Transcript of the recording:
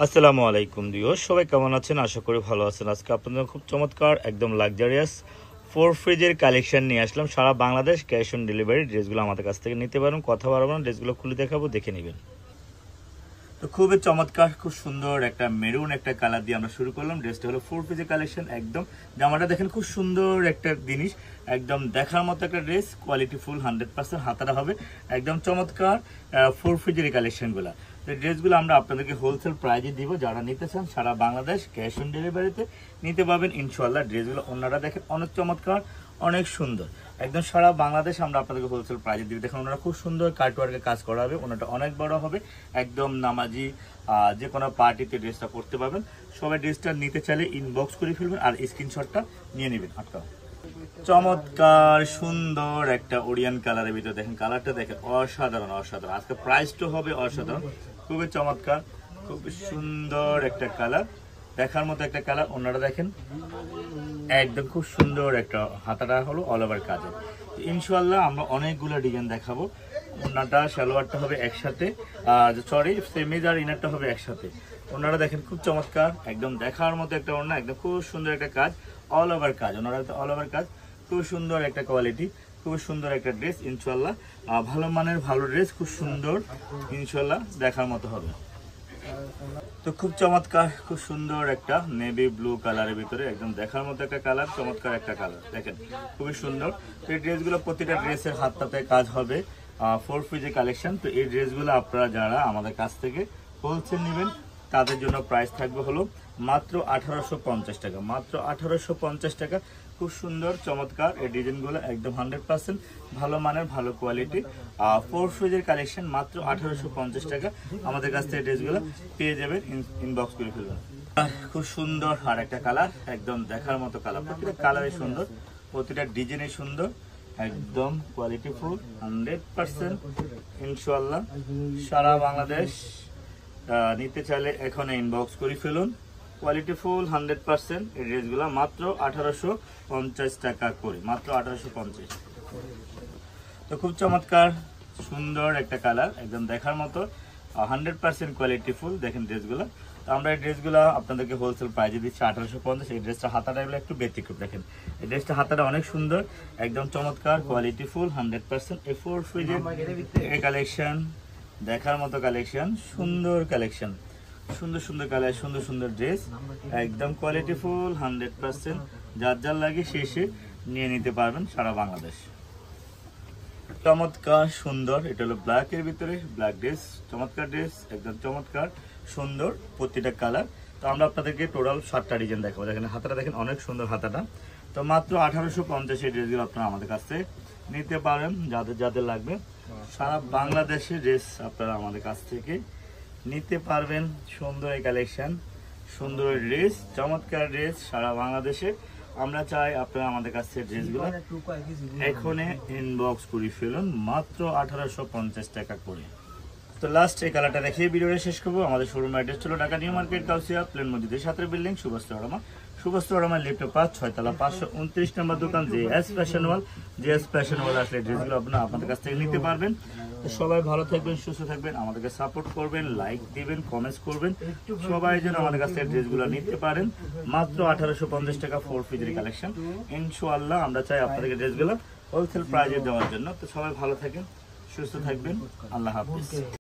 আসসালামু আলাইকুম ভিউয়ার্স, সবাই কেমন আছেন? আশা করি ভালো আছেন। আজকে আপনাদের খুব চমৎকার একদম লাক্সারিয়াস 4 ফ্রিজের কালেকশন নিয়ে আসলাম। সারা বাংলাদেশ ক্যাশ অন ডেলিভারি। ড্রেসগুলো আমাদের কাছ থেকে নিতে পারেন, কথা বলবো না, ড্রেসগুলো খুলে দেখাবো, দেখে নেবেন। তো খুবই চমৎকার, খুব সুন্দর একটা মেরুন একটা কালার দিয়ে আমরা শুরু করলাম। ড্রেসটা হলো 4 পিসের কালেকশন। একদম জামাটা দেখেন, খুব সুন্দর একটা জিনিস, একদম দেখার মতো একটা ড্রেস, কোয়ালিটি ফুল 100%। হাতাটা হবে একদম চমৎকার 4 পিসের কালেকশনগুলো। তো ড্রেসগুলো আমরা আপনাদেরকে হোলসেল প্রাইজে দিব। যারা নিতে চান সারা বাংলাদেশ ক্যাশ অন ডেলিভারিতে নিতে পারবেন ইনশাআল্লাহ। ড্রেসগুলো ওনারা দেখেন অনেক চমৎকার, অনেক সুন্দর, একদম সারা বাংলাদেশ আমরা আপনাদেরকে হোলসেল প্রাইজে দিব। দেখেন ওনারা খুব সুন্দর কাটওয়ার্কে কাজ করা হবে, ওনাটা অনেক বড় হবে, একদম নামাজি যে কোনো পার্টিতে ড্রেসটা পরতে পারবেন। সবাই ড্রেসটা নিতে চাইলে ইনবক্স করে ফেলবেন আর স্ক্রিনশটটা নিয়ে নেবেন। আটকা চমৎকার সুন্দর একটা ওরিয়ান কালারের ভিতরে দেখেন, কালারটা দেখেন অসাধারণ অসাধারণ। আজকে প্রাইসটা হবে অসাধারণ, খুবই চমৎকার, খুব সুন্দর একটা কালার, দেখার মতো একটা কালার। ওনারা দেখেন একদম খুব সুন্দর একটা হাতাটা হলো অল ওভার কাজে। ইনশাআল্লাহ আমরা অনেকগুলো ডিজাইন দেখাবো। ওনাটা সালোয়ারটা হবে একসাথে, সরি সেমিজ আর ইনারটা হবে একসাথে। ওনারা দেখেন খুব চমৎকার, একদম দেখার মতো একটা ওড়না, একদম খুব সুন্দর একটা কাজ, অল ওভার কাজ। ওনারা অল ওভার কাজ, খুব সুন্দর একটা কোয়ালিটি, খুব সুন্দর একটা ড্রেস। ইনশাআল্লাহ ভালো মানের ভালো ড্রেস, খুব সুন্দর, ইনশাআল্লাহ দেখার মতো হবে। তো খুব চমৎকার, খুব সুন্দর একটা নেভি ব্লু কালারের ভিতরে, একদম দেখার মতো একটা কালার, চমৎকার একটা কালার দেখেন, খুবই সুন্দর। তো এই ড্রেসগুলো প্রতিটা ড্রেসের হাতটাতে কাজ হবে 4 পিসের কালেকশন। তো এই ড্রেসগুলো আপনারা যারা আমাদের কাছ থেকে হোলসেল নেবেন তাদের জন্য প্রাইস থাকবে হলো মাত্র 1850 টাকা, মাত্র 1850 টাকা। খুব সুন্দর চমৎকার এই ডিজাইনগুলো, একদম 100% ভালো মানের ভালো কোয়ালিটি 4 পিসের কালেকশন, মাত্র 1850 টাকা। আমাদের কাছ থেকে ড্রেসগুলো পেয়ে যাবেন, ইনবক্স করে ফেলবেন। খুব সুন্দর আর একটা কালার, একদম দেখার মতো কালার, প্রতিটা কালারই সুন্দর, প্রতিটা ডিজাইনই সুন্দর, একদম কোয়ালিটি ফুল 100% ইনশাআল্লাহ। সারা বাংলাদেশ নিতে চাইলে এখন ইনবক্স করে ফেলুন। কোয়ালিটি ফুল 100% এই ড্রেসগুলো মাত্র 1850 টাকা করে, মাত্র 1850। তো খুব চমৎকার সুন্দর একটা কালার, একদম দেখার মতো 100% কোয়ালিটি ফুল। দেখেন ড্রেসগুলো, তো আমরা এই ড্রেসগুলো আপনাদেরকে হোলসেল প্রাইজে দিচ্ছি 1850। এই ড্রেসটা হাতাটা এগুলো একটু ব্যতিক্রম, দেখেন এই ড্রেসটা হাতাটা অনেক সুন্দর, একদম চমৎকার কোয়ালিটি ফুল 100%। এই 4 পিসের এই কালেকশন দেখার মতো কালেকশন, সুন্দর কালেকশন, সুন্দর সুন্দর কালার, সুন্দর সুন্দর ড্রেস, একদম কোয়ালিটি ফুল 100%। যার যার লাগে শেষে নিয়ে নিতে পারবেন সারা বাংলাদেশ। চমৎকার সুন্দর, এটা হলো ব্ল্যাক এর ভিতরে, ব্ল্যাক ড্রেস, চমৎকার ড্রেস, একদম চমৎকার সুন্দর প্রতিটা কালার। তো আমরা আপনাদেরকে টোটাল 7টা ডিজাইন দেখাবো। দেখেন হাতাটা দেখেন অনেক সুন্দর হাতাটা। তো মাত্র 1850 এই ড্রেসগুলো আপনারা আমাদের কাছ থেকে নিতে পারেন, যাদের যাদের লাগবে সারা বাংলাদেশে ড্রেস আপনারা আমাদের কাছ থেকে নিতে পারবেন। সুন্দর এই কালেকশন, সুন্দর ড্রেস, চমৎকার ড্রেস সারা বাংলাদেশে। আমরা চাই আপনারা আমাদের কাছ থেকে ড্রেসগুলো এখনই ইনবক্স করে ফেলুন, মাত্র 1850 টাকা করে। তো লাস্ট এই কালারটা দেখিয়ে ভিডিওটা শেষ করবো। আমাদের শোরুম অ্যাড্রেস ছিল ঢাকা নিউ মার্কেট, কাউসিয়া প্লেন মসজিদের সাথে বিল্ডিং, সুভাষ রহমান লিফটে 5 6 তলা 529 নম্বর দোকান, জেএস ফ্যাশন ওয়াল। জেএস ফ্যাশন ওয়াল আসলে ড্রেসগুলো আপনারা আপনাদের কাছ থেকে নিতে পারবেন। তো সবাই ভালো থাকবেন, সুস্থ থাকবেন, আমাদেরকে সাপোর্ট করবেন, লাইক দিবেন, কমেন্টস করবেন। সবাই যেন আমাদের কাছ থেকে ড্রেসগুলো নিতে পারেন, মাত্র 1850 টাকা 4 পিসের কালেকশন। ইনশাআল্লাহ আমরা চাই আপনাদেরকে ড্রেসগুলো হোলসেল প্রাইজে দেওয়ার জন্য। তো সবাই ভালো থাকেন, সুস্থ থাকবেন, আল্লাহ হাফিজ।